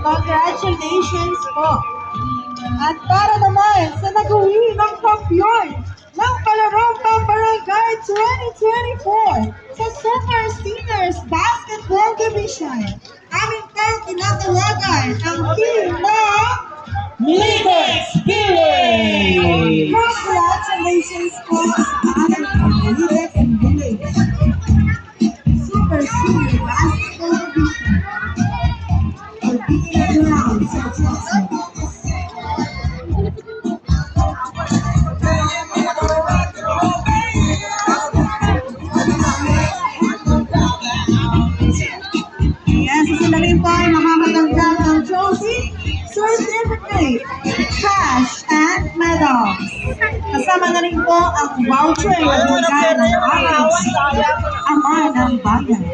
Congratulations po. At para naman sa nag-uwi ng kampyon ng Palarong Pambarangay 2024 sa Super Seniors Basketball Division, aming pang tinatawagan ang team ng Lidex Village! Congratulations po sa aming Lidex Village Super Senior Basketball Division for being around successful. Yes, sila rin po ay makakatanggap ng trophy, certificate, cash, and medals. Kasama na rin po ang voucher na bigay ng aming ama ng bayan.